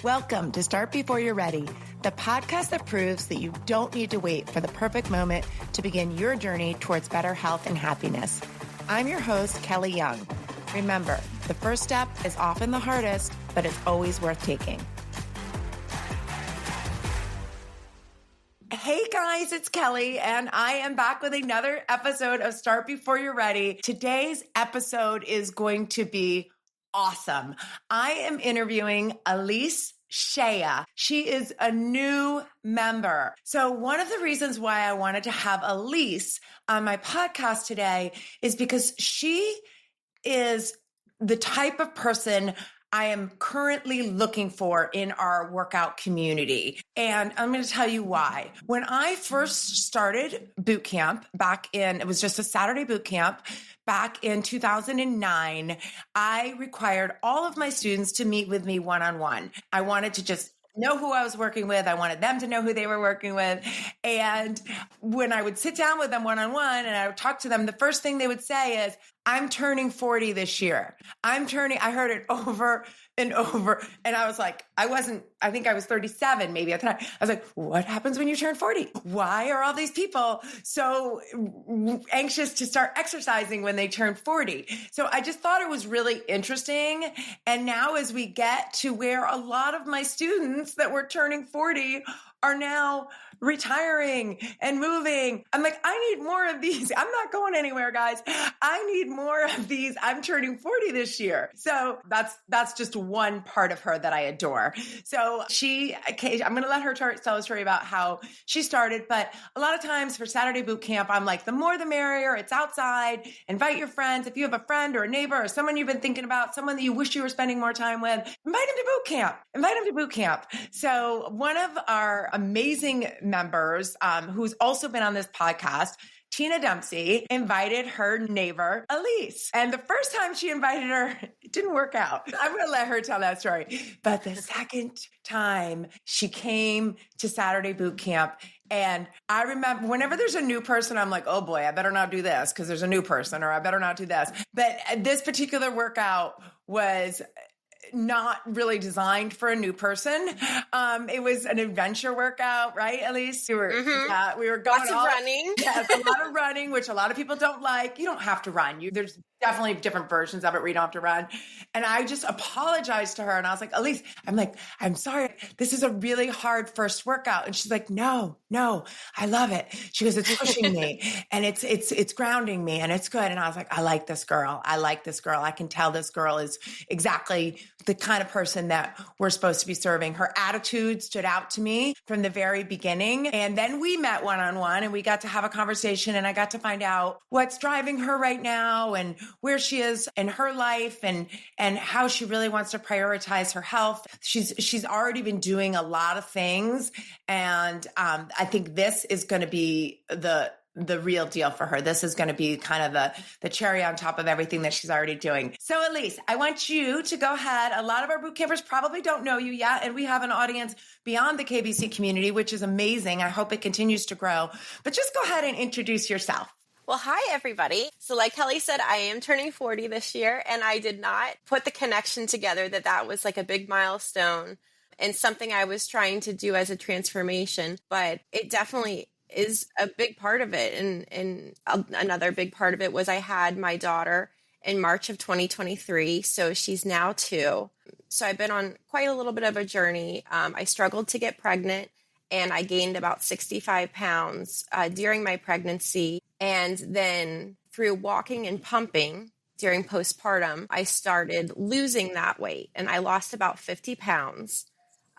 Welcome to Start Before You're Ready, the podcast that proves that you don't need to wait for the perfect moment to begin your journey towards better health and happiness. I'm your host, Kelly Young. Remember, the first step is often the hardest, but it's always worth taking. Hey guys, it's Kelly, and I am back with another episode of Start Before You're Ready. Today's episode is going to be awesome. I am interviewing Elyse Shaya. She is a new member. So one of the reasons why I wanted to have Elyse on my podcast today is because she is the type of person I am currently looking for in our workout community. And I'm going to tell you why. When I first started Bootcamp it was just a Saturday Bootcamp back in 2009, I required all of my students to meet with me one-on-one. I wanted to just know who I was working with. I wanted them to know who they were working with. And when I would sit down with them one-on-one and I would talk to them, the first thing they would say is, I'm turning 40 this year. I heard it over and over. And I was like, I think I was 37 maybe at the time. I was like, what happens when you turn 40? Why are all these people so anxious to start exercising when they turn 40? So I just thought it was really interesting. And now as we get to where a lot of my students that were turning 40 are now retiring and moving, I'm like, I need more of these. I'm not going anywhere, guys. I need more of these. I'm turning 40 this year. So that's just one part of her that I adore. So I'm going to let her tell a story about how she started. But a lot of times for Saturday boot camp, I'm like, the more the merrier. It's outside. Invite your friends. If you have a friend or a neighbor or someone you've been thinking about, someone that you wish you were spending more time with, invite them to boot camp. Invite them to boot camp. So one of our amazing members, who's also been on this podcast, Tina Dempsey, invited her neighbor, Elyse. And the first time she invited her, it didn't work out. I'm going to let her tell that story. But the second time she came to Saturday boot camp, and I remember whenever there's a new person, I'm like, oh boy, I better not do this because there's a new person, or I better not do this. But this particular workout was not really designed for a new person. It was an adventure workout, right, Elyse? We were going lots of running. Yes, a lot of running, which a lot of people don't like. You don't have to run. There's definitely different versions of it where you don't have to run. And I just apologized to her. And I was like, Elyse, I'm sorry. This is a really hard first workout. And she's like, no, I love it. She goes, it's pushing me and it's grounding me and it's good. And I was like, I like this girl. I can tell this girl is exactly the kind of person that we're supposed to be serving. Her attitude stood out to me from the very beginning. And then we met one-on-one and we got to have a conversation, and I got to find out what's driving her right now and where she is in her life and how she really wants to prioritize her health. She's already been doing a lot of things. And I think this is going to be the real deal for her. This is going to be kind of the cherry on top of everything that she's already doing. So Elyse, I want you to go ahead. A lot of our boot campers probably don't know you yet, and we have an audience beyond the KBC community, which is amazing. I hope it continues to grow. But just go ahead and introduce yourself. Well, hi, everybody. So like Kelly said, I am turning 40 this year, and I did not put the connection together that was like a big milestone and something I was trying to do as a transformation. But it definitely is a big part of it. And another big part of it was I had my daughter in March of 2023. So she's now 2. So I've been on quite a little bit of a journey. I struggled to get pregnant, and I gained about 65 pounds during my pregnancy. And then through walking and pumping during postpartum, I started losing that weight, and I lost about 50 pounds.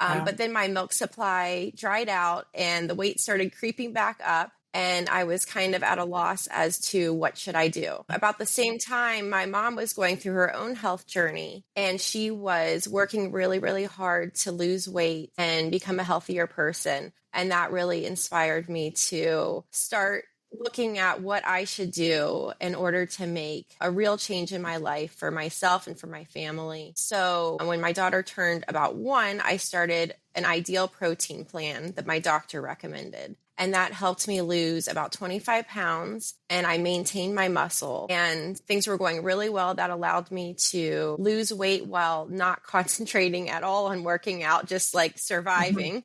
Wow. But then my milk supply dried out and the weight started creeping back up, and I was kind of at a loss as to what should I do. About the same time, my mom was going through her own health journey, and she was working really, really hard to lose weight and become a healthier person. And that really inspired me to start looking at what I should do in order to make a real change in my life for myself and for my family. So when my daughter turned about 1, I started an ideal protein plan that my doctor recommended. And that helped me lose about 25 pounds, and I maintained my muscle, and things were going really well. That allowed me to lose weight while not concentrating at all on working out, just like surviving.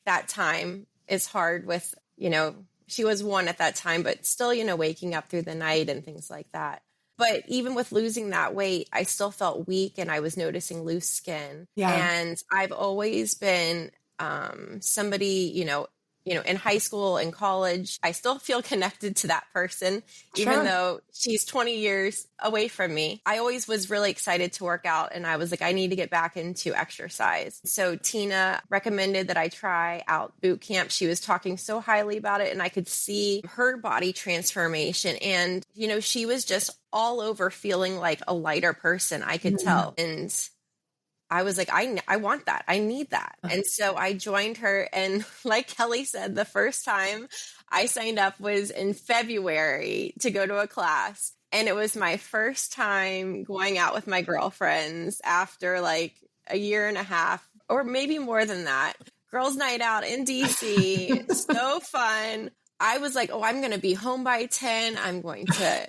That time is hard with, she was 1 at that time, but still, waking up through the night and things like that. But even with losing that weight, I still felt weak and I was noticing loose skin. Yeah. And I've always been somebody, in high school and college, I still feel connected to that person, even though she's 20 years away from me. I always was really excited to work out, and I was like, I need to get back into exercise. So Tina recommended that I try out Bootcamp. She was talking so highly about it, and I could see her body transformation. And, she was just all over feeling like a lighter person, I could tell. And I was like, I want that. I need that. And so I joined her. And like Kelly said, the first time I signed up was in February to go to a class. And it was my first time going out with my girlfriends after like a year and a half, or maybe more than that. Girls' night out in DC. So fun. I was like, I'm going to be home by 10. I'm going to,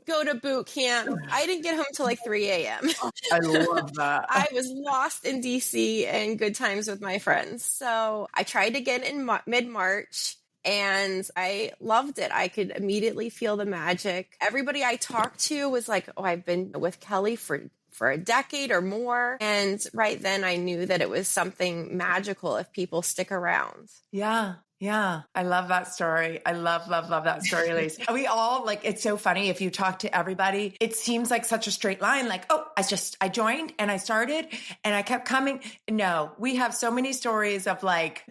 go to boot camp. I didn't get home till like 3 a.m. I love that. I was lost in DC and good times with my friends. So I tried to get in mid-March and I loved it. I could immediately feel the magic. Everybody I talked to was like, I've been with Kelly for a decade or more. And right then I knew that it was something magical if people stick around. Yeah. Yeah. I love that story. I love that story, Elyse. We all it's so funny. If you talk to everybody, it seems like such a straight line. Like, I joined and I started and I kept coming. No, we have so many stories of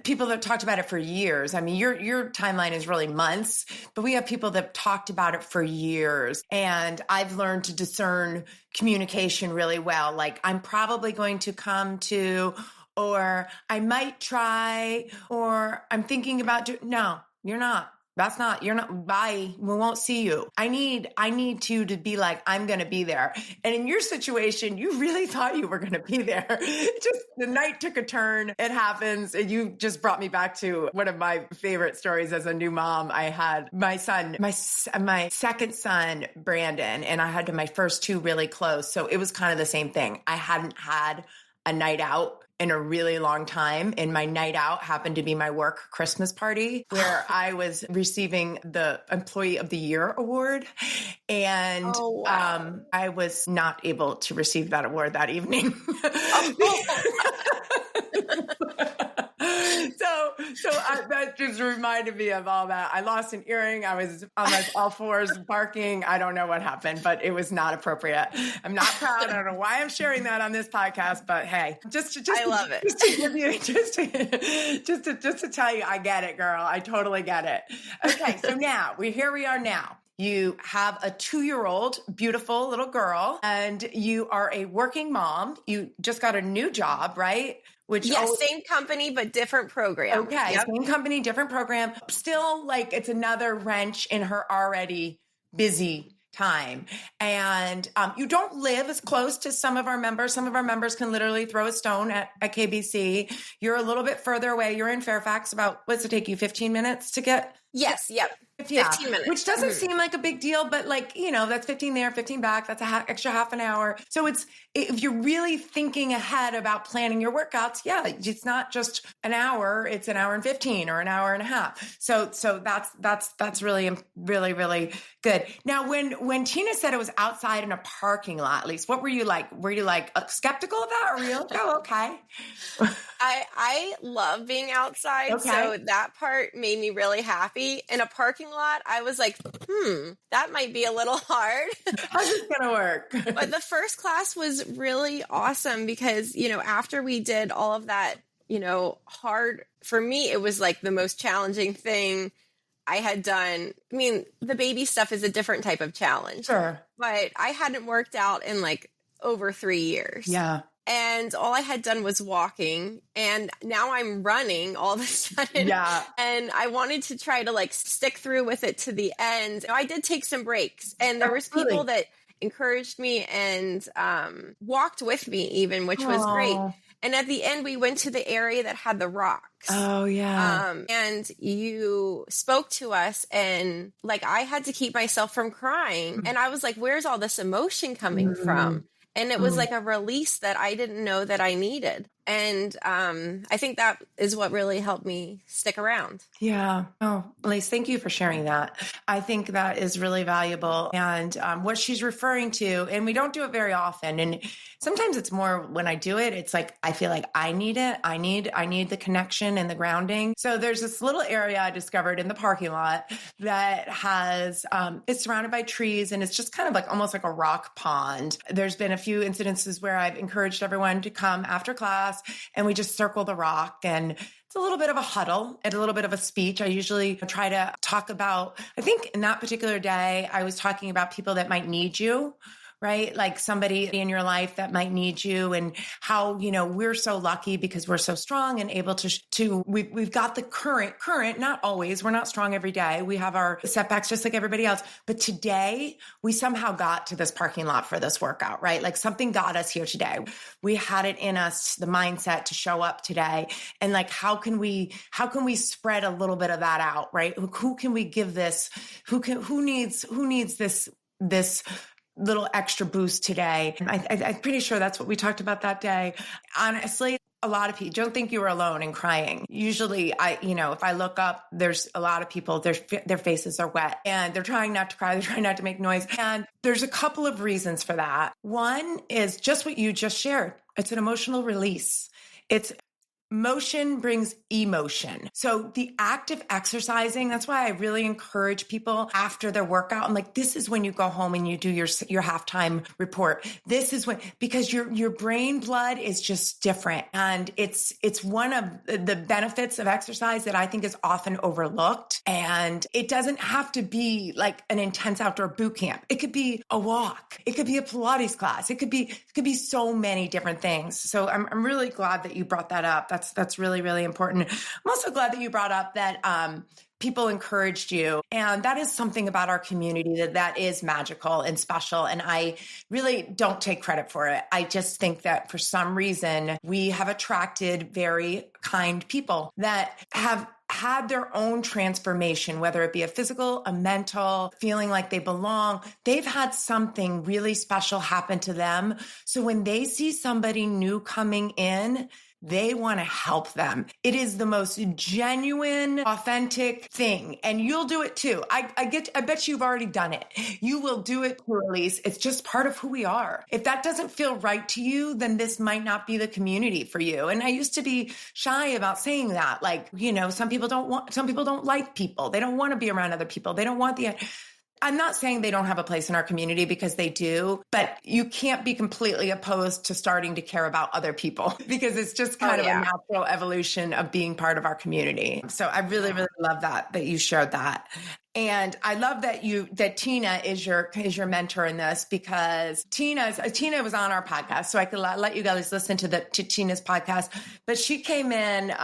people that talked about it for years. I mean, your timeline is really months, but we have people that talked about it for years. And I've learned to discern communication really well. Like, I'm probably going to come to, or I might try, or I'm thinking about no, you're not. You're not, bye. We won't see you. I need you to be like, I'm going to be there. And in your situation, you really thought you were going to be there. Just the night took a turn. It happens. And you just brought me back to one of my favorite stories as a new mom. I had my son, my second son, Brandon, and I had my first 2 really close. So it was kind of the same thing. I hadn't had a night out in a really long time. And my night out happened to be my work Christmas party where I was receiving the Employee of the Year award. And I was not able to receive that award that evening. So that just reminded me of all that. I lost an earring. I was on all fours barking. I don't know what happened, but it was not appropriate. I'm not proud. I don't know why I'm sharing that on this podcast, but hey, I love it. Just to tell you, I get it, girl. I totally get it. Okay, so here we are now. You have a 2-year-old, beautiful little girl, and you are a working mom. You just got a new job, right? Same company, but different program. Okay. Yep. Same company, different program. Still it's another wrench in her already busy time. And you don't live as close to some of our members. Some of our members can literally throw a stone at KBC. You're a little bit further away. You're in Fairfax. What's it take you, 15 minutes to get? Yes. Yep. 15 minutes. Which doesn't seem like a big deal, but that's 15 there, 15 back. That's extra half an hour. So if you're really thinking ahead about planning your workouts, it's not just an hour, it's an hour and 15 or an hour and a half. So that's really, really, really good. Now, when Tina said it was outside in a parking lot, at least, what were you like? Were you skeptical of that, or were you like, oh, okay? I love being outside. Okay. So that part made me really happy. In a parking lot, I was like, that might be a little hard. How's this going to work? But the first class was really awesome because, after we did all of that, hard, for me, it was the most challenging thing I had done. I mean, the baby stuff is a different type of challenge. Sure. But I hadn't worked out in over 3 years. Yeah. And all I had done was walking, and now I'm running all of a sudden. Yeah. And I wanted to try to stick through with it to the end. I did take some breaks, and there was people that encouraged me and walked with me even, which was great. And at the end, we went to the area that had the rocks. Oh, yeah. And you spoke to us, and like I had to keep myself from crying. And I was like, where's all this emotion coming from? And it was like a release that I didn't know that I needed. And I think that is what really helped me stick around. Yeah. Oh, Elyse, thank you for sharing that. I think that is really valuable. And what she's referring to, and we don't do it very often. And sometimes it's more when I do it, it's like, I feel like I need it. I need the connection and the grounding. So there's this little area I discovered in the parking lot that has, it's surrounded by trees, and it's just kind of like almost like a rock pond. There's been a few incidences where I've encouraged everyone to come after class and we just circle the rock, and it's a little bit of a huddle and a little bit of a speech. I usually try to talk about, I think in that particular day, I was talking about people that might need you, right? Like somebody in your life that might need you, and how, we're so lucky because we're so strong and able we've got the current, not always, we're not strong every day. We have our setbacks just like everybody else. But today we somehow got to this parking lot for this workout, right? Like something got us here today. We had it in us, the mindset to show up today. And like, how can we spread a little bit of that out, right? Who can we give this? Who needs this little extra boost today? And I'm pretty sure that's what we talked about that day. Honestly, a lot of people, don't think you were alone in crying. Usually if I look up, there's a lot of people, their faces are wet and they're trying not to cry. They're trying not to make noise. And there's a couple of reasons for that. One is just what you just shared. It's an emotional release. Motion brings emotion. So the act of exercising, that's why I really encourage people after their workout. I'm like, this is when you go home and you do your halftime report. This is because your brain blood is just different. And it's one of the benefits of exercise that I think is often overlooked. And it doesn't have to be like an intense outdoor boot camp. It could be a walk. It could be a Pilates class. It could be so many different things. So I'm really glad that you brought that up. That's really, really important. I'm also glad that you brought up that people encouraged you. And that is something about our community that is magical and special. And I really don't take credit for it. I just think that for some reason, we have attracted very kind people that have had their own transformation, whether it be a physical, a mental, feeling like they belong. They've had something really special happen to them. So when they see somebody new coming in, they want to help them. It is the most genuine, authentic thing. And you'll do it too. I bet you've already done it. You will do it too, Elyse. It's just part of who we are. If that doesn't feel right to you, then this might not be the community for you. And I used to be shy about saying that. Like, some people don't like people. They don't want to be around other people. They don't want I'm not saying they don't have a place in our community, because they do, but you can't be completely opposed to starting to care about other people, because it's just kind of a natural evolution of being part of our community. So I really, really love that you shared that. And I love that Tina is your mentor in this, because Tina was on our podcast, so I could let you guys listen to Tina's podcast, but she came in,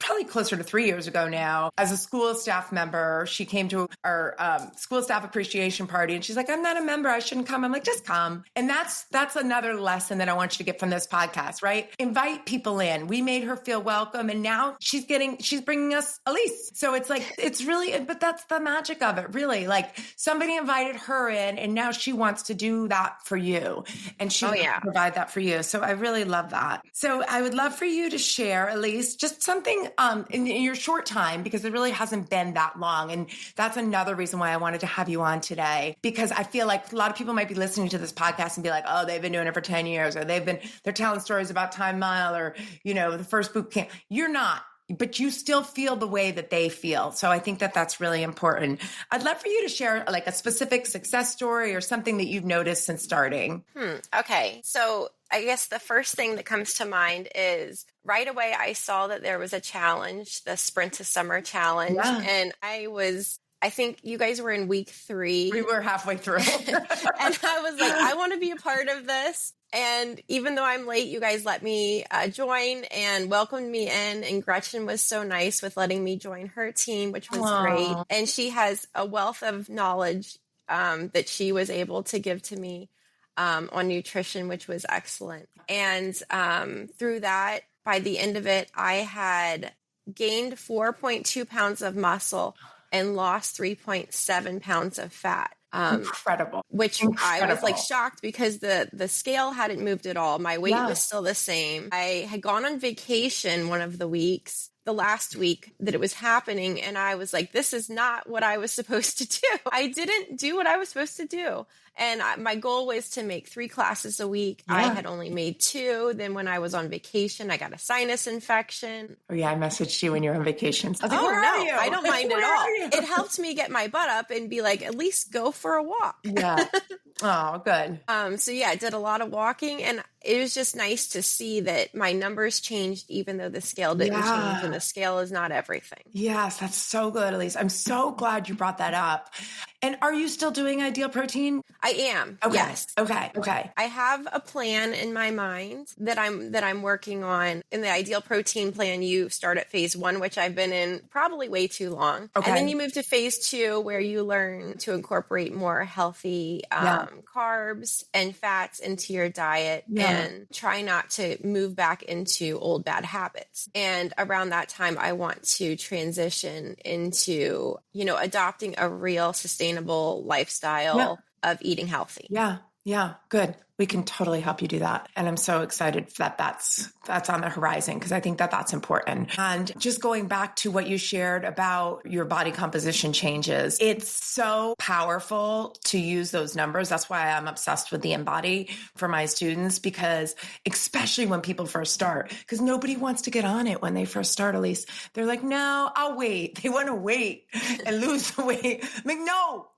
probably closer to 3 years ago now, as a school staff member. She came to our school staff appreciation party, and she's like, I'm not a member, I shouldn't come. I'm like, just come. And that's another lesson that I want you to get from this podcast, right? Invite people in. We made her feel welcome, and now she's bringing us Elyse. So it's like, but that's the magic of it, really. Like, somebody invited her in, and now she wants to do that for you, and she wants to provide that for you. So I really love that. So I would love for you to share, Elyse, just something in your short time, because it really hasn't been that long. And that's another reason why I wanted to have you on today, because I feel like a lot of people might be listening to this podcast and be like, oh, they've been doing it for 10 years, or they're telling stories about Time Mile, or, the first boot camp. You're not, but you still feel the way that they feel. So I think that that's really important. I'd love for you to share like a specific success story or something that you've noticed since starting. Okay. So I guess the first thing that comes to mind is right away I saw that there was a challenge, the Sprint to Summer challenge. Yeah. And I think you guys were in week 3. We were halfway through. And I was like, I want to be a part of this. And even though I'm late, you guys let me join and welcomed me in. And Gretchen was so nice with letting me join her team, which was great. And she has a wealth of knowledge that she was able to give to me. on nutrition, which was excellent. And through that, by the end of it, I had gained 4.2 pounds of muscle and lost 3.7 pounds of fat. Incredible. Which I was like shocked because the scale hadn't moved at all. My weight was still the same. I had gone on vacation one of the weeks, the last week that it was happening. And I was like, this is not what I was supposed to do. I didn't do what I was supposed to do. And my goal was to make 3 classes a week. Yeah. I had only made 2. Then when I was on vacation, I got a sinus infection. Oh yeah, I messaged you when you were on vacation. I was like, where no, are you? I don't mind at all. It helped me get my butt up and be like, at least go for a walk. Yeah. Oh, good. So yeah, I did a lot of walking, and it was just nice to see that my numbers changed, even though the scale didn't change, and the scale is not everything. Yes, that's so good, Elyse. I'm so glad you brought that up. And are you still doing Ideal Protein? I am. Okay. Yes. Okay. I have a plan in my mind that I'm working on. In the Ideal Protein plan, you start at phase 1, which I've been in probably way too long. Okay. And then you move to phase 2, where you learn to incorporate more healthy carbs and fats into your diet and try not to move back into old bad habits. And around that time, I want to transition into, adopting a real sustainable lifestyle of eating healthy. Yeah. Good. We can totally help you do that. And I'm so excited that that's on the horizon, because I think that that's important. And just going back to what you shared about your body composition changes, it's so powerful to use those numbers. That's why I'm obsessed with the Embody for my students, because especially when people first start, because nobody wants to get on it when they first start, Elyse. They're like, no, I'll wait. They want to wait and lose the weight. I'm like, no,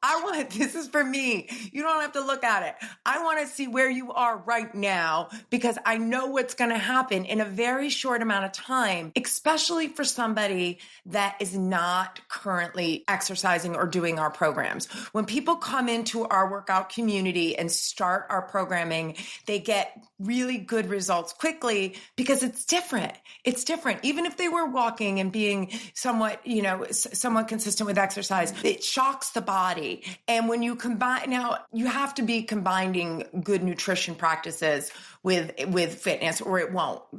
this is for me. You don't have to look at it. I want to see where you are right now, because I know what's going to happen in a very short amount of time, especially for somebody that is not currently exercising or doing our programs. When people come into our workout community and start our programming, they get really good results quickly, because it's different. It's different. Even if they were walking and being somewhat consistent with exercise, it shocks the body. And when you combine, now you have to be combining good nutrition practices with fitness, or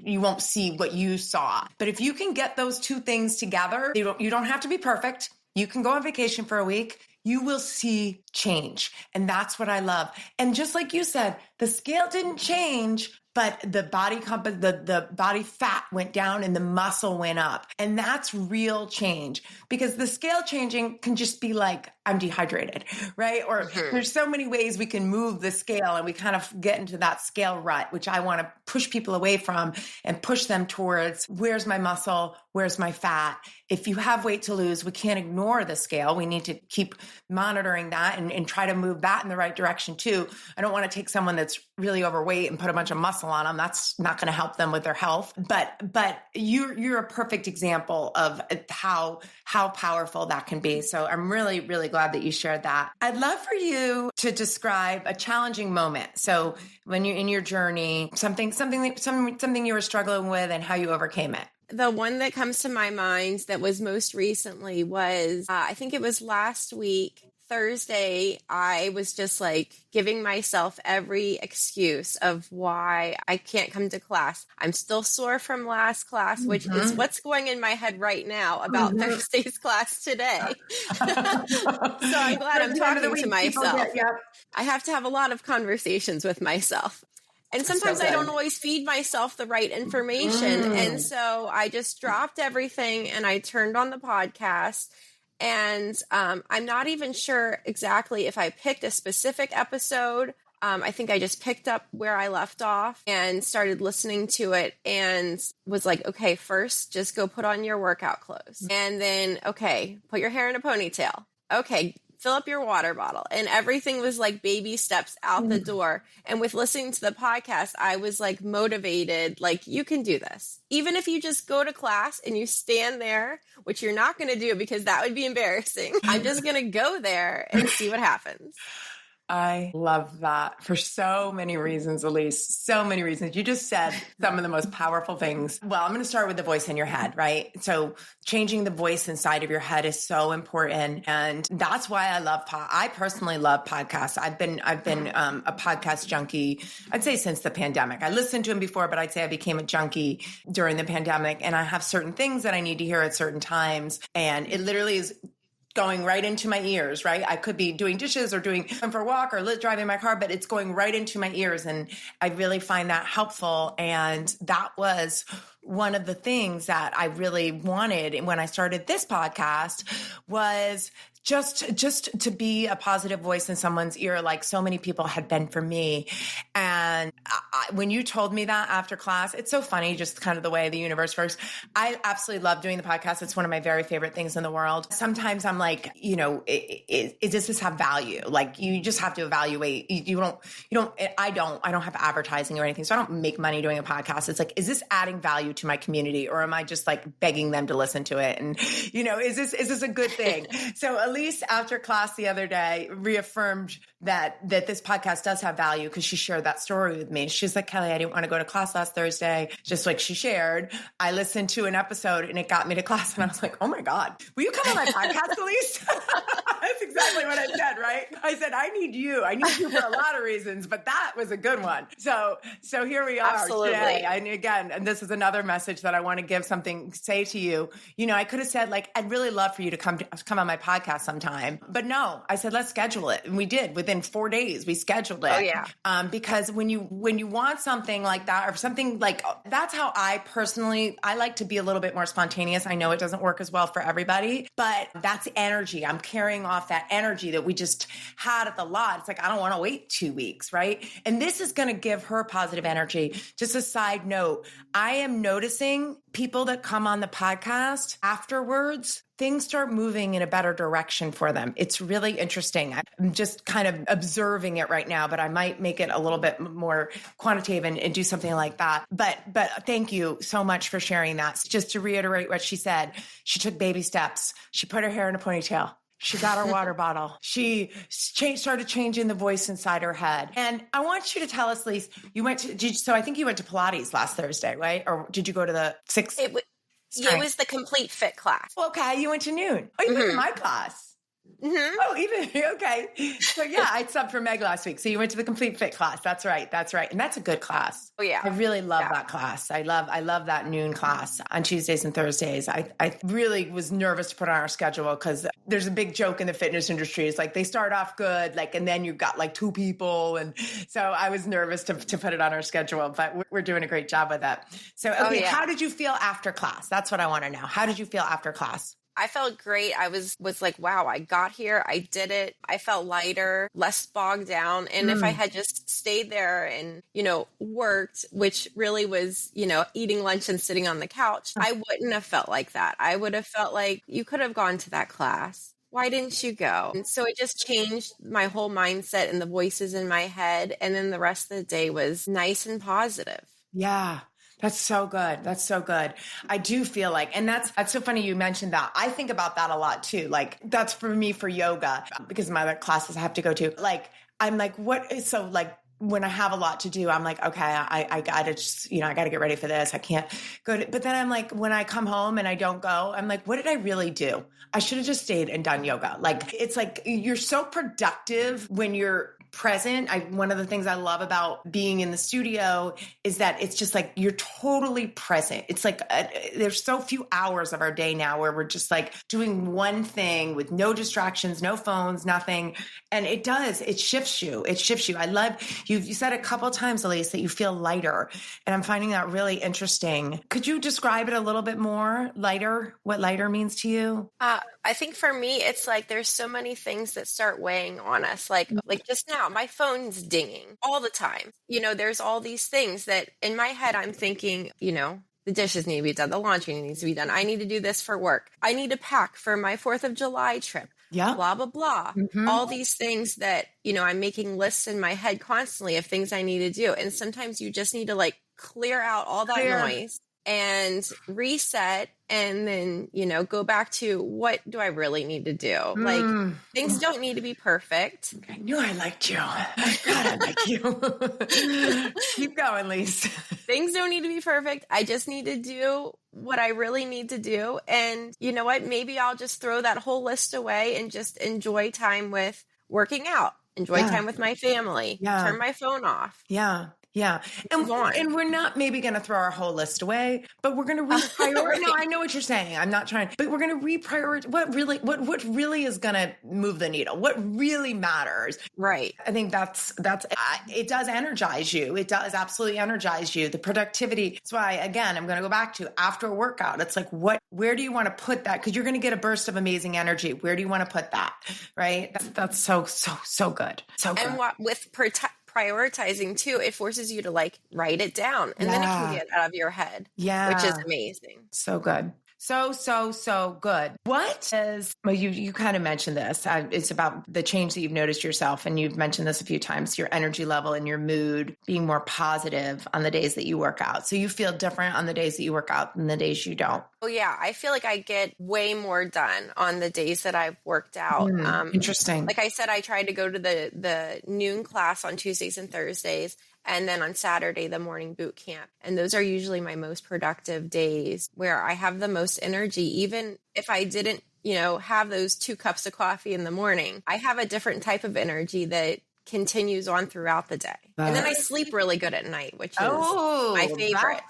you won't see what you saw. But if you can get those two things together, you don't have to be perfect. You can go on vacation for a week. You will see change. And that's what I love. And just like you said, the scale didn't change, but the body fat went down and the muscle went up. And that's real change, because the scale changing can just be like, I'm dehydrated, right? Or there's so many ways we can move the scale, and we kind of get into that scale rut, which I want to push people away from and push them towards, where's my muscle? Where's my fat? If you have weight to lose, we can't ignore the scale. We need to keep monitoring that and try to move that in the right direction too. I don't want to take someone that's really overweight and put a bunch of muscle on them. That's not going to help them with their health. But you're a perfect example of how powerful that can be. So I'm really, really glad that you shared that. I'd love for you to describe a challenging moment. So when you're in your journey, something you were struggling with and how you overcame it. The one that comes to my mind that was most recently was, I think it was last week, Thursday. I was just like giving myself every excuse of why I can't come to class. I'm still sore from last class, which is what's going in my head right now about Thursday's class today. So I'm glad I'm talking to myself. I have to have a lot of conversations with myself. And sometimes I don't always feed myself the right information. And so I just dropped everything and I turned on the podcast. And I'm not even sure exactly if I picked a specific episode. I think I just picked up where I left off and started listening to it and was like, okay, first, just go put on your workout clothes. And then, okay, put your hair in a ponytail. Okay, fill up your water bottle. And everything was like baby steps out the door. And with listening to the podcast, I was like motivated, like, you can do this. Even if you just go to class and you stand there, which you're not going to do because that would be embarrassing. I'm just going to go there and see what happens. I love that for so many reasons, Elyse. So many reasons. You just said some of the most powerful things. Well, I'm going to start with the voice in your head, right? So changing the voice inside of your head is so important. And that's why I personally love podcasts. I've been a podcast junkie, I'd say since the pandemic. I listened to them before, but I'd say I became a junkie during the pandemic. And I have certain things that I need to hear at certain times. And it literally is going right into my ears, right? I could be doing dishes or going for a walk or driving my car, but it's going right into my ears. And I really find that helpful. And that was one of the things that I really wanted when I started this podcast was just to be a positive voice in someone's ear, like so many people had been for me. And when you told me that after class, it's so funny, just kind of the way the universe works. I absolutely love doing the podcast. It's one of my very favorite things in the world. Sometimes I'm like, does this have value? Like you just have to evaluate. I don't have advertising or anything. So I don't make money doing a podcast. It's like, is this adding value to my community or am I just like begging them to listen to it? And, is this a good thing? So Elyse, after class the other day, reaffirmed that this podcast does have value because she shared that story with me. She's like, Kelly, I didn't want to go to class last Thursday, just like she shared. I listened to an episode and it got me to class. And I was like, oh my God, will you come on my podcast, Elyse? That's exactly what I said, right? I said, I need you. I need you for a lot of reasons, but that was a good one. So here we are today. And again, and this is another message that I want to say to you. I could have said like, I'd really love for you to come on my podcast sometime, but no, I said, let's schedule it. And we did within 4 days, we scheduled it. Oh yeah. Because when you want something like that or something like, that's how I like to be a little bit more spontaneous. I know it doesn't work as well for everybody, but that's energy. I'm carrying off that energy that we just had at the lot. It's like, I don't want to wait 2 weeks. Right. And this is going to give her positive energy. Just a side note, I am noticing people that come on the podcast afterwards, things start moving in a better direction for them. It's really interesting. I'm just kind of observing it right now, but I might make it a little bit more quantitative and do something like that. But thank you so much for sharing that. Just to reiterate what she said, she took baby steps. She put her hair in a ponytail. She got her water bottle. She started changing the voice inside her head. And I want you to tell us, Elyse, so I think you went to Pilates last Thursday, right? Or did you go to the 6? It was the complete fit class. Okay, you went to noon. Oh, you went to my class. Mm-hmm. Oh, even, okay. So yeah, I subbed for Meg last week. So you went to the complete fit class. That's right. And that's a good class. Oh yeah. I really love that class. I love that noon class on Tuesdays and Thursdays. I really was nervous to put on our schedule because there's a big joke in the fitness industry. It's like they start off good, like, and then you've got like 2 people. And so I was nervous to put it on our schedule, but we're doing a great job with that. So, okay. How did you feel after class? That's what I want to know. How did you feel after class? I felt great. I was like, wow, I got here. I did it. I felt lighter, less bogged down. And if I had just stayed there and, worked, which really was, eating lunch and sitting on the couch, I wouldn't have felt like that. I would have felt like you could have gone to that class. Why didn't you go? And so it just changed my whole mindset and the voices in my head. And then the rest of the day was nice and positive. Yeah. That's so good. That's so good. I do feel like, and that's so funny you mentioned that. I think about that a lot too. Like that's for me for yoga because of my other classes I have to go to. Like, I'm like, when I have a lot to do, I'm like, okay, I gotta just, I gotta get ready for this. I can't go to, but then I'm like, when I come home and I don't go, I'm like, what did I really do? I should have just stayed and done yoga. Like, it's like, you're so productive when you're present. One of the things I love about being in the studio is that it's just like, you're totally present. It's like, there's so few hours of our day now where we're just like doing one thing with no distractions, no phones, nothing. And it shifts you. I love, you said a couple of times, Elyse, that you feel lighter. And I'm finding that really interesting. Could you describe it a little bit more? Lighter, what lighter means to you? I think for me, it's like there's so many things that start weighing on us. Like just now, my phone's dinging all the time. There's all these things that in my head, I'm thinking, the dishes need to be done. The laundry needs to be done. I need to do this for work. I need to pack for my 4th of July trip. Yeah. Blah, blah, blah. Mm-hmm. All these things that, I'm making lists in my head constantly of things I need to do. And sometimes you just need to like clear out all that noise. and reset, and then, go back to what do I really need to do? Like, things don't need to be perfect. I knew I liked you. I God, I like you. Keep going, Elyse. Things don't need to be perfect. I just need to do what I really need to do. And you know what? Maybe I'll just throw that whole list away and just enjoy time with working out, enjoy time with my family, turn my phone off. Yeah. Yeah. And we're not maybe going to throw our whole list away, but we're going to reprioritize. No, I know what you're saying. I'm not trying, but we're going to reprioritize what really is going to move the needle, what really matters. Right. I think that's it does energize you. It does absolutely energize you. The productivity. That's why, again, I'm going to go back to after a workout. It's like, where do you want to put that? Because you're going to get a burst of amazing energy. Where do you want to put that? Right. That's so good. So good. And with prioritizing too, it forces you to like write it down, and then it can get out of your head. Which is amazing. So good. So good. You kind of mentioned this. It's about the change that you've noticed yourself. And you've mentioned this a few times, your energy level and your mood being more positive on the days that you work out. So you feel different on the days that you work out than the days you don't. Oh yeah. I feel like I get way more done on the days that I've worked out. Interesting. Like I said, I tried to go to the noon class on Tuesdays and Thursdays, and then on Saturday, the morning boot camp. And those are usually my most productive days where I have the most energy. Even if I didn't, have those 2 cups of coffee in the morning, I have a different type of energy that continues on throughout the day. And then I sleep really good at night, which is my favorite.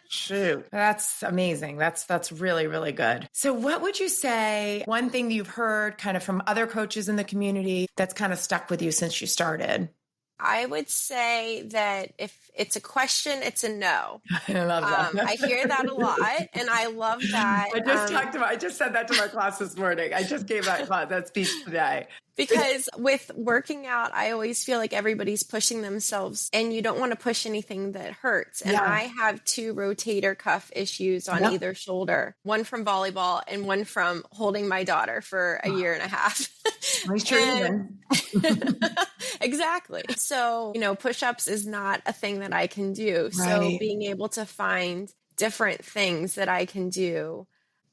Shoot. That's amazing. That's really, really good. So what would you say, one thing you've heard kind of from other coaches in the community that's kind of stuck with you since you started? I would say that if it's a question, it's a no. I love that. I hear that a lot, and I love that. I just said that to my class this morning. I just gave that speech today. Because with working out, I always feel like everybody's pushing themselves, and you don't want to push anything that hurts. And I have 2 rotator cuff issues on either shoulder, one from volleyball and one from holding my daughter for a year and a half. Exactly. So, push-ups is not a thing that I can do. Right. So being able to find different things that I can do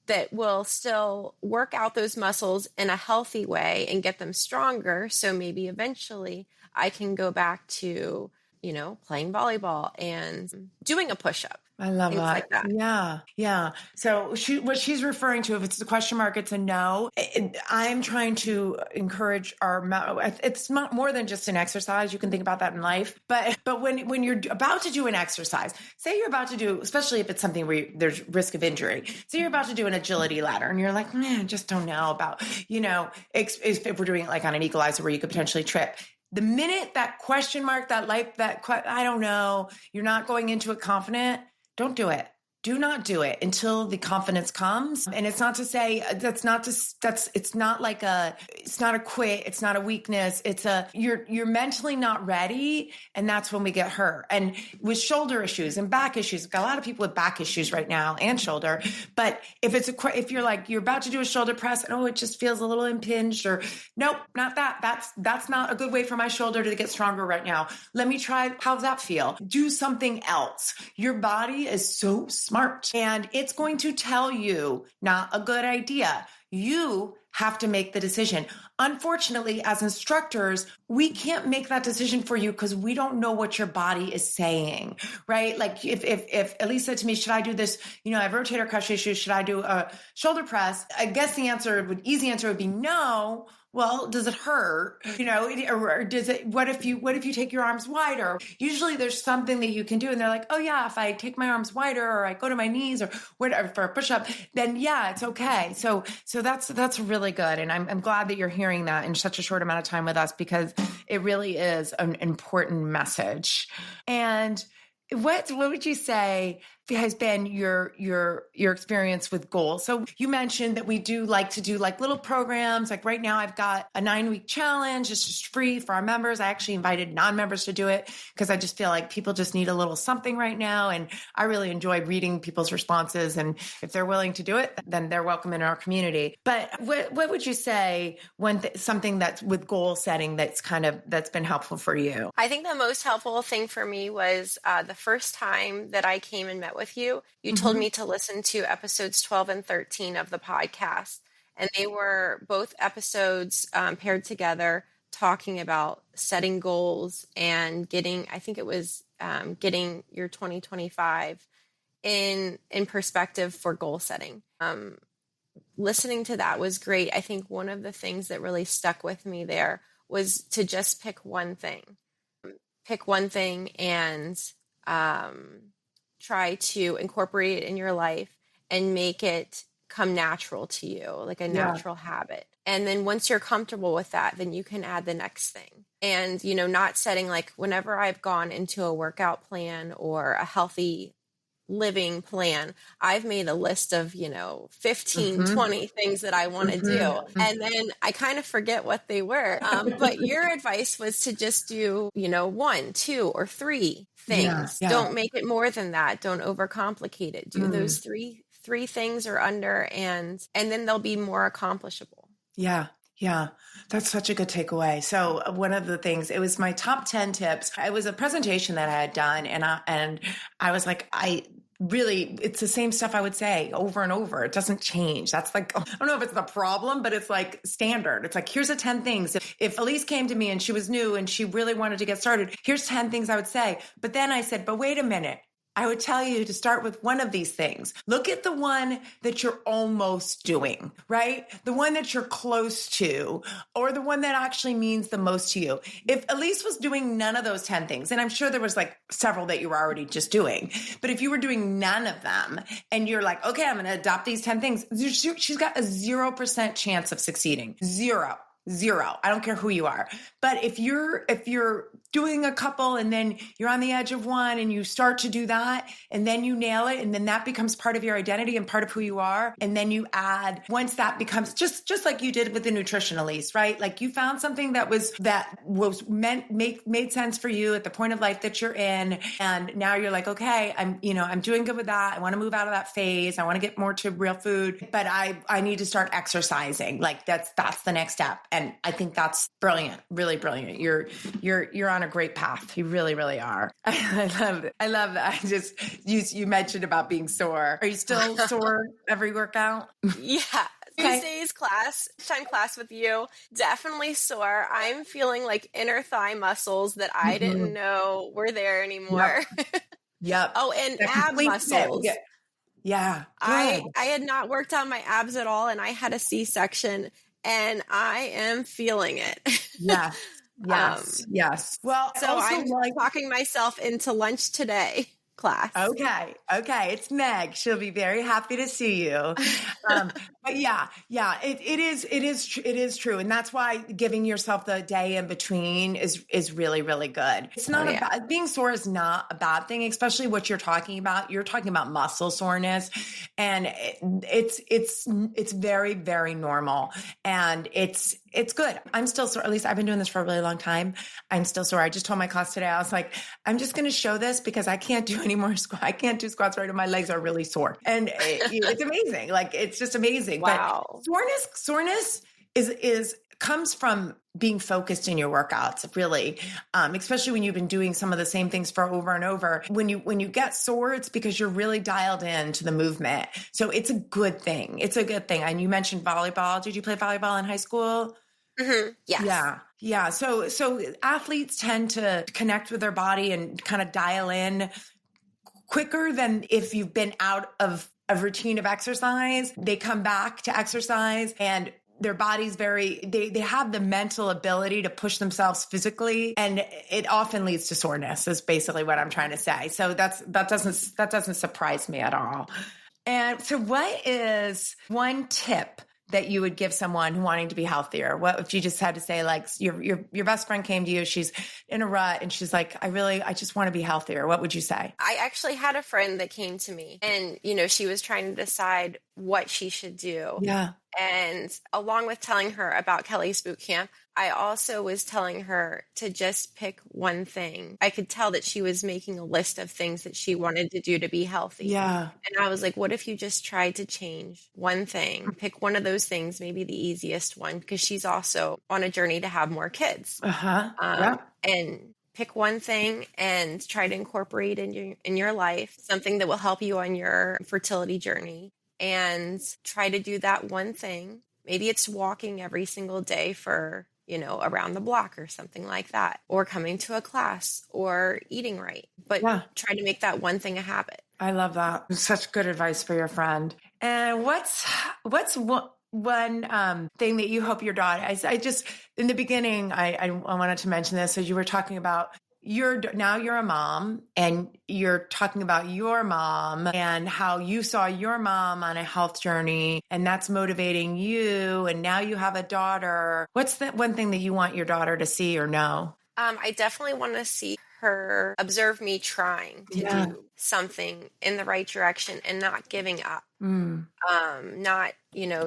that will still work out those muscles in a healthy way and get them stronger. So maybe eventually I can go back to, playing volleyball and doing a push-up. I love that. Like that. Yeah. So what she's referring to, if it's a question mark, it's a no. I'm trying to encourage it's not more than just an exercise. You can think about that in life. But when you're about to do an exercise, say you're about to do, especially if it's something where there's risk of injury, say you're about to do an agility ladder and you're like, man, I just don't know about, if we're doing it like on an equalizer where you could potentially trip. The minute that question mark, I don't know, you're not going into it confident, don't do it. Do not do it until the confidence comes. And it's not to say it's not a quit. It's not a weakness. You're mentally not ready. And that's when we get hurt. And with shoulder issues and back issues, we've got a lot of people with back issues right now and shoulder. But if you're about to do a shoulder press and it just feels a little impinged, or nope, not that. That's not a good way for my shoulder to get stronger right now. Let me try. How's that feel? Do something else. Your body is so smart, and it's going to tell you not a good idea. You have to make the decision. Unfortunately, as instructors, we can't make that decision for you because we don't know what your body is saying, right? Like if Elyse said to me, should I do this? I have rotator cuff issues. Should I do a shoulder press? I guess easy answer would be no. Well, does it hurt? Or does it, what if you take your arms wider? Usually there's something that you can do. And they're like, oh yeah, if I take my arms wider or I go to my knees or whatever for a push-up, then yeah, it's okay. So that's really good. And I'm glad that you're hearing that in such a short amount of time with us, because it really is an important message. And what would you say has been your experience with goals? So you mentioned that we do like to do like little programs. Like right now I've got a 9-week challenge. It's just free for our members. I actually invited non-members to do it because I just feel like people just need a little something right now. And I really enjoy reading people's responses. And if they're willing to do it, then they're welcome in our community. But what would you say something that's with goal setting that's been helpful for you? I think the most helpful thing for me was the first time that I came and met with you, you told me to listen to episodes 12 and 13 of the podcast. And they were both episodes paired together, talking about setting goals and getting, I think it was getting your 2025 in perspective for goal setting. Listening to that was great. I think one of the things that really stuck with me there was to just pick one thing. Pick one thing and try to incorporate it in your life and make it come natural to you, like a natural habit. And then once you're comfortable with that, then you can add the next thing. And, you know, not setting, like, whenever I've gone into a workout plan or a healthy living plan, I've made a list of, 15, 20 things that I want to do. And then I kind of forget what they were. But your advice was to just do, 1, 2, or 3 things. Don't make it more than that. Don't overcomplicate it. Do those three things or under, and then they'll be more accomplishable. Yeah. Yeah, that's such a good takeaway. So one of the things, it was my top 10 tips. It was a presentation that I had done, and I was like, it's the same stuff I would say over and over. It doesn't change. That's like, I don't know if it's the problem, but it's like standard. It's like, here's the 10 things. If Elyse came to me and she was new and she really wanted to get started, here's 10 things I would say. But then I said, but wait a minute. I would tell you to start with one of these things. Look at the one that you're almost doing, right? The one that you're close to, or the one that actually means the most to you. If Elyse was doing none of those 10 things, and I'm sure there was like several that you were already just doing, but if you were doing none of them and you're like, okay, I'm going to adopt these 10 things, she's got a 0% chance of succeeding. Zero. I don't care who you are. But if you're doing a couple and then you're on the edge of one and you start to do that and then you nail it and then that becomes part of your identity and part of who you are. And then you add, once that becomes just like you did with the nutrition, Elyse, right? Like you found something that made sense for you at the point of life that you're in. And now you're like, okay, I'm doing good with that. I want to move out of that phase. I want to get more to real food, but I need to start exercising. Like that's the next step. And I think that's brilliant, really brilliant. You're on a great path. You really, really are. I love that. You mentioned about being sore. Are you still sore every workout? Yeah. Okay. Tuesday's class with you, definitely sore. I'm feeling like inner thigh muscles that I didn't know were there anymore. Yep. Oh, and ab muscles. Yeah. I had not worked on my abs at all, and I had a C-section. And I am feeling it. Yes. Well, so I'm talking myself into lunch today class. Okay. It's Meg. She'll be very happy to see you. But yeah, it is true. And that's why giving yourself the day in between is really, really good. It's not being sore is not a bad thing, especially what you're talking about. You're talking about muscle soreness, and it's very, very normal. And it's good. I'm still sore. At least I've been doing this for a really long time. I'm still sore. I just told my class today, I was like, I'm just going to show this because I can't do any more squats. I can't do squats right now. My legs are really sore. And it's amazing. Like, it's just amazing. Wow. But soreness comes from being focused in your workouts, really, especially when you've been doing some of the same things for over and over. When you get sore, it's because you're really dialed into the movement. So it's a good thing. It's a good thing. And you mentioned volleyball. Did you play volleyball in high school? Mm-hmm. Yes. Yeah. So athletes tend to connect with their body and kind of dial in quicker than if you've been out of a routine of exercise. They come back to exercise and their body's they have the mental ability to push themselves physically, and it often leads to soreness is basically what I'm trying to say. So that doesn't surprise me at all. And so what is one tip that you would give someone who wanting to be healthier? What if you just had to say, like, your best friend came to you, she's in a rut and she's like, I just want to be healthier. What would you say? I actually had a friend that came to me and, she was trying to decide what she should do. Yeah. And along with telling her about Kelly's Bootcamp, I also was telling her to just pick one thing. I could tell that she was making a list of things that she wanted to do to be healthy. Yeah. And I was like, what if you just tried to change one thing? Pick one of those things, maybe the easiest one, because she's also on a journey to have more kids. Uh-huh. Yeah. And pick one thing and try to incorporate in your life, something that will help you on your fertility journey, and try to do that one thing. Maybe it's walking every single day for, around the block or something like that, or coming to a class or eating right, but try to make that one thing a habit. I love that. Such good advice for your friend. And what's one thing that you hope your daughter, I just, in the beginning, I wanted to mention this as you were talking about now you're a mom, and you're talking about your mom and how you saw your mom on a health journey, and that's motivating you. And now you have a daughter. What's the one thing that you want your daughter to see or know? I definitely want to see her observe me trying to do something in the right direction and not giving up. Not,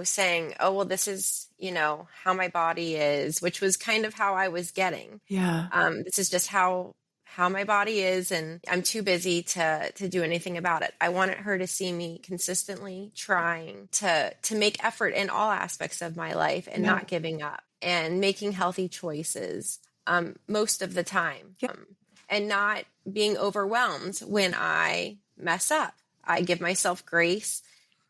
saying, oh, well, this is, how my body is, which was kind of how I was getting. This is just how my body is, and I'm too busy to do anything about it. I wanted her to see me consistently trying to make effort in all aspects of my life and not giving up and making healthy choices most of the time, and not being overwhelmed when I mess up. I give myself grace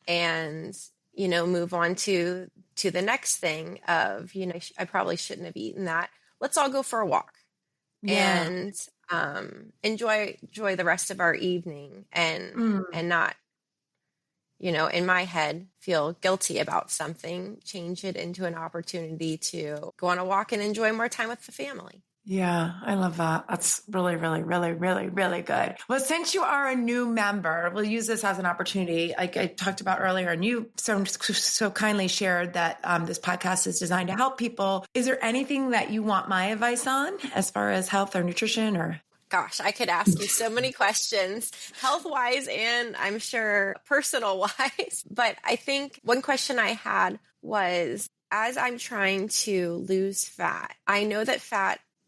and, move on to the next thing of, I probably shouldn't have eaten that. Let's all go for a walk and enjoy the rest of our evening, and not, in my head, feel guilty about something, change it into an opportunity to go on a walk and enjoy more time with the family. Yeah, I love that. That's really, really, really, really, really good. Well, since you are a new member, we'll use this as an opportunity. Like I talked about earlier, and you so kindly shared that this podcast is designed to help people. Is there anything that you want my advice on as far as health or nutrition or? Gosh, I could ask you so many questions, health-wise and I'm sure personal-wise. But I think one question I had was, as I'm trying to lose fat, I know that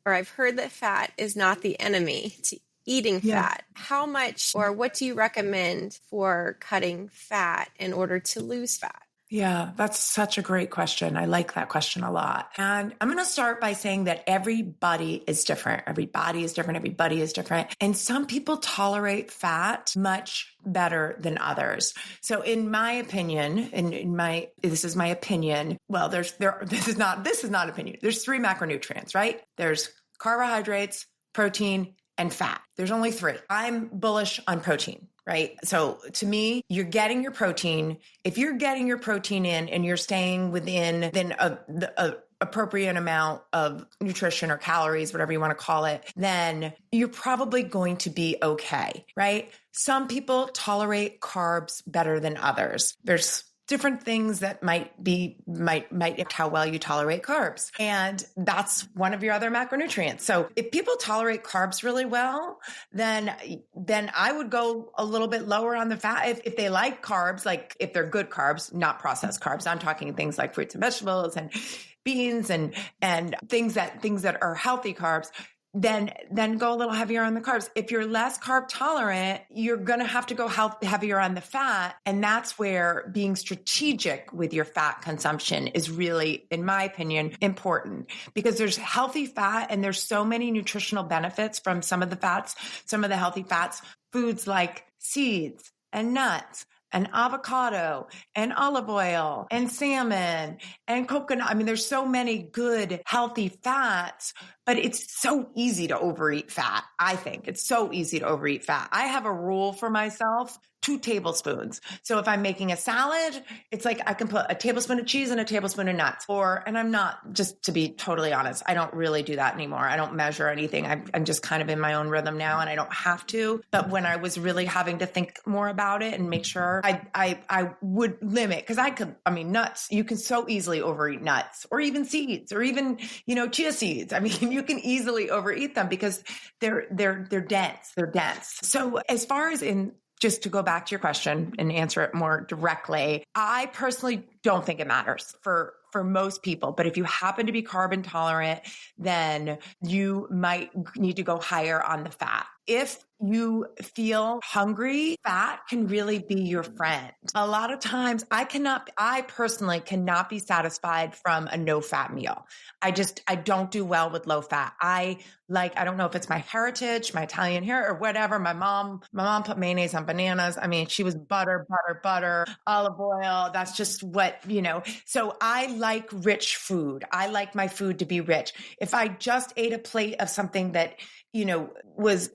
I've heard that fat is not the enemy to eating fat. How much or what do you recommend for cutting fat in order to lose fat? Yeah, that's such a great question. I like that question a lot. And I'm going to start by saying that everybody is different. Every body is different. Everybody is different. And some people tolerate fat much better than others. So in my opinion, this is my opinion. Well, this is not opinion. There's 3 macronutrients, right? There's carbohydrates, protein, and fat. There's only 3. I'm bullish on protein. Right. So to me, you're getting your protein. If you're getting your protein in and you're staying within a appropriate amount of nutrition or calories, whatever you want to call it, then you're probably going to be okay. Right. Some people tolerate carbs better than others. There's different things that might affect how well you tolerate carbs. And that's one of your other macronutrients. So if people tolerate carbs really well, then I would go a little bit lower on the fat. If they like carbs, like if they're good carbs, not processed carbs, I'm talking things like fruits and vegetables and beans and things that are healthy carbs, then go a little heavier on the carbs. If you're less carb tolerant, you're going to have to go heavier on the fat. And that's where being strategic with your fat consumption is really, in my opinion, important, because there's healthy fat and there's so many nutritional benefits from some of the fats, some of the healthy fats, foods like seeds and nuts and avocado and olive oil and salmon and coconut. I mean, there's so many good, healthy fats, but it's so easy to overeat fat. I think it's so easy to overeat fat. I have a rule for myself, 2 tablespoons. So if I'm making a salad, it's like I can put a tablespoon of cheese and a tablespoon of nuts. And I'm not, just to be totally honest, I don't really do that anymore. I don't measure anything. I'm just kind of in my own rhythm now, and I don't have to. But when I was really having to think more about it and make sure, I would limit, because nuts, you can so easily overeat nuts, or even seeds, or even, chia seeds. I mean, you can easily overeat them because they're dense. They're dense. So as far as just to go back to your question and answer it more directly, I personally don't think it matters for most people. But if you happen to be carb intolerant, then you might need to go higher on the fat. If you feel hungry, fat can really be your friend. A lot of times I personally cannot be satisfied from a no fat meal. I don't do well with low fat. I don't know if it's my heritage, my Italian hair or whatever. My mom put mayonnaise on bananas. I mean, she was butter, olive oil. That's just what, so I like rich food. I like my food to be rich. If I just ate a plate of something that, was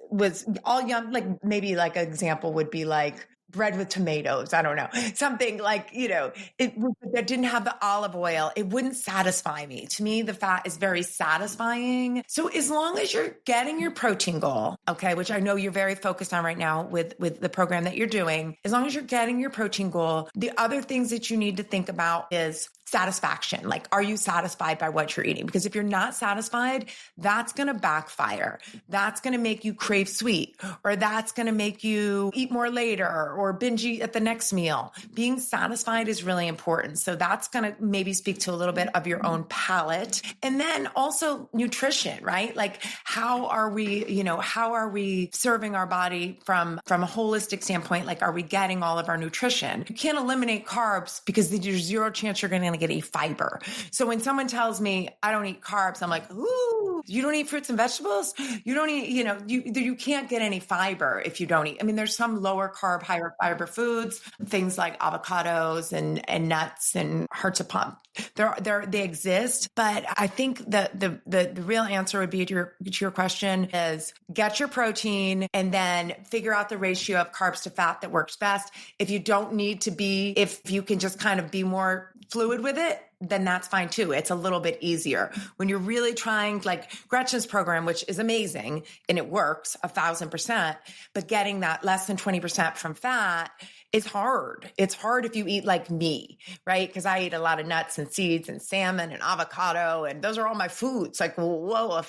all yum, like maybe like an example would be like bread with tomatoes. I don't know. Something like, that didn't have the olive oil. It wouldn't satisfy me. To me, the fat is very satisfying. So as long as you're getting your protein goal, okay, which I know you're very focused on right now with the program that you're doing, as long as you're getting your protein goal, the other things that you need to think about is satisfaction. Like, are you satisfied by what you're eating? Because if you're not satisfied, that's going to backfire. That's going to make you crave sweet, or that's going to make you eat more later or binge eat at the next meal. Being satisfied is really important. So that's going to maybe speak to a little bit of your own palate. And then also nutrition, right? Like, how are we serving our body from a holistic standpoint? Like, are we getting all of our nutrition? You can't eliminate carbs because there's zero chance you're going to get a fiber. So when someone tells me I don't eat carbs, I'm like, ooh, you don't eat fruits and vegetables? You don't eat, you can't get any fiber if you don't eat. I mean, there's some lower carb, higher fiber foods, things like avocados and nuts and hearts of palm. They exist. But I think that the real answer would be to your question is get your protein and then figure out the ratio of carbs to fat that works best. If you don't need to if you can just kind of be more fluid with it, then that's fine too. It's a little bit easier. When you're really trying, like Gretchen's program, which is amazing and it works 1,000%, but getting that less than 20% from fat is hard. It's hard if you eat like me, right? Because I eat a lot of nuts and seeds and salmon and avocado, and those are all my foods. Like, whoa,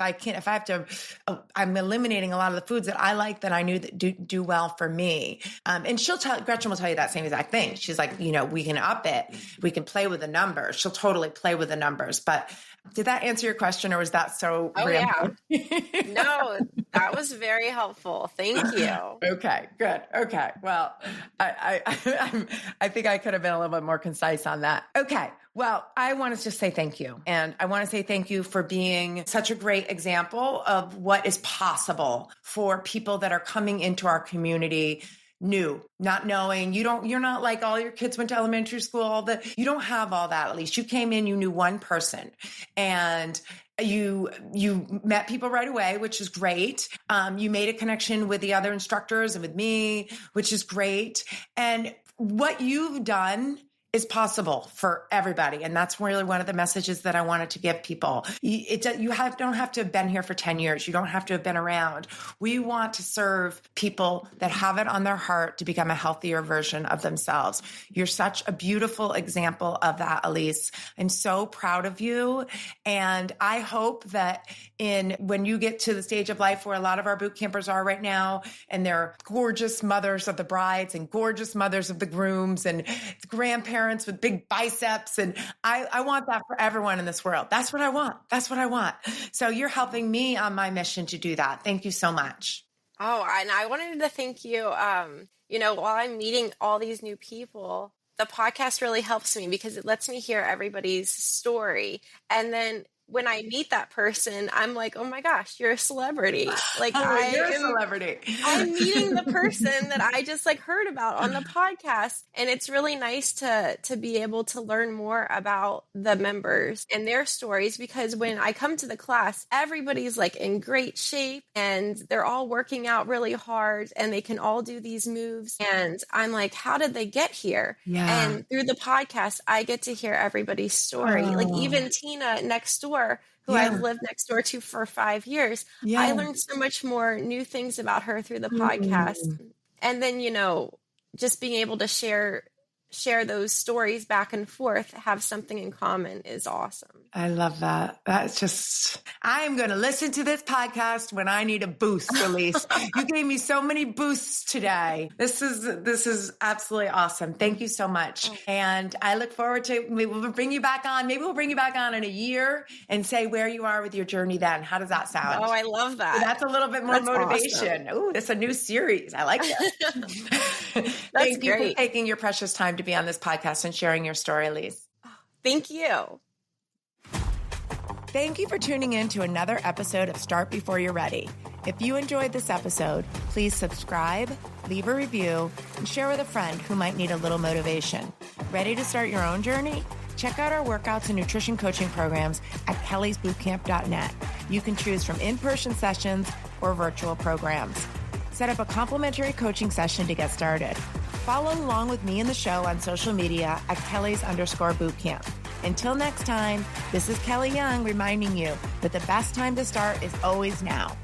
I'm eliminating a lot of the foods that I like that I knew that do well for me. And Gretchen will tell you that same exact thing. She's like, we can up it. We can play with the numbers. She'll totally play with the numbers. But did that answer your question, or was that so random? Yeah. No, that was very helpful. Thank you. Okay, good. Okay. Well, I think I could have been a little bit more concise on that. Okay. Well, I want to just say thank you. And I want to say thank you for being such a great example of what is possible for people that are coming into our community new, not knowing, you're not like all your kids went to elementary school, you don't have all that. At least you came in, you knew one person and you met people right away, which is great. You made a connection with the other instructors and with me, which is great. And what you've done is possible for everybody. And that's really one of the messages that I wanted to give people. You don't have to have been here for 10 years. You don't have to have been around. We want to serve people that have it on their heart to become a healthier version of themselves. You're such a beautiful example of that, Elyse. I'm so proud of you. And I hope that when you get to the stage of life where a lot of our boot campers are right now, and they're gorgeous mothers of the brides and gorgeous mothers of the grooms and grandparents with big biceps. And I want that for everyone in this world. That's what I want. That's what I want. So you're helping me on my mission to do that. Thank you so much. Oh, and I wanted to thank you. While I'm meeting all these new people, the podcast really helps me because it lets me hear everybody's story. And then when I meet that person, I'm like, oh my gosh, you're a celebrity. Like, you're a celebrity. I'm meeting the person that I just heard about on the podcast. And it's really nice to be able to learn more about the members and their stories, because when I come to the class, everybody's in great shape and they're all working out really hard and they can all do these moves. And I'm like, how did they get here? Yeah. And through the podcast, I get to hear everybody's story. Even Tina next door, who I've lived next door to for 5 years. Yeah. I learned so much more new things about her through the podcast. And then, just being able to share share those stories back and forth, have something in common is awesome. I love that. That's just, I'm going to listen to this podcast when I need a boost, Elyse. You gave me so many boosts today. This is absolutely awesome. Thank you so much. And I look forward to, maybe we'll bring you back on. Maybe we'll bring you back on in a year and say where you are with your journey then. How does that sound? Oh, I love that. So that's a little bit more motivation. Awesome. Ooh, it's a new series. I like that. Thank you for taking your precious time to be on this podcast and sharing your story, Elyse. Thank you. Thank you for tuning in to another episode of Start Before You're Ready. If you enjoyed this episode, please subscribe, leave a review, and share with a friend who might need a little motivation. Ready to start your own journey? Check out our workouts and nutrition coaching programs at kellysbootcamp.net. You can choose from in-person sessions or virtual programs. Set up a complimentary coaching session to get started. Follow along with me and the show on social media at Kellys_Bootcamp. Until next time, this is Kelly Young reminding you that the best time to start is always now.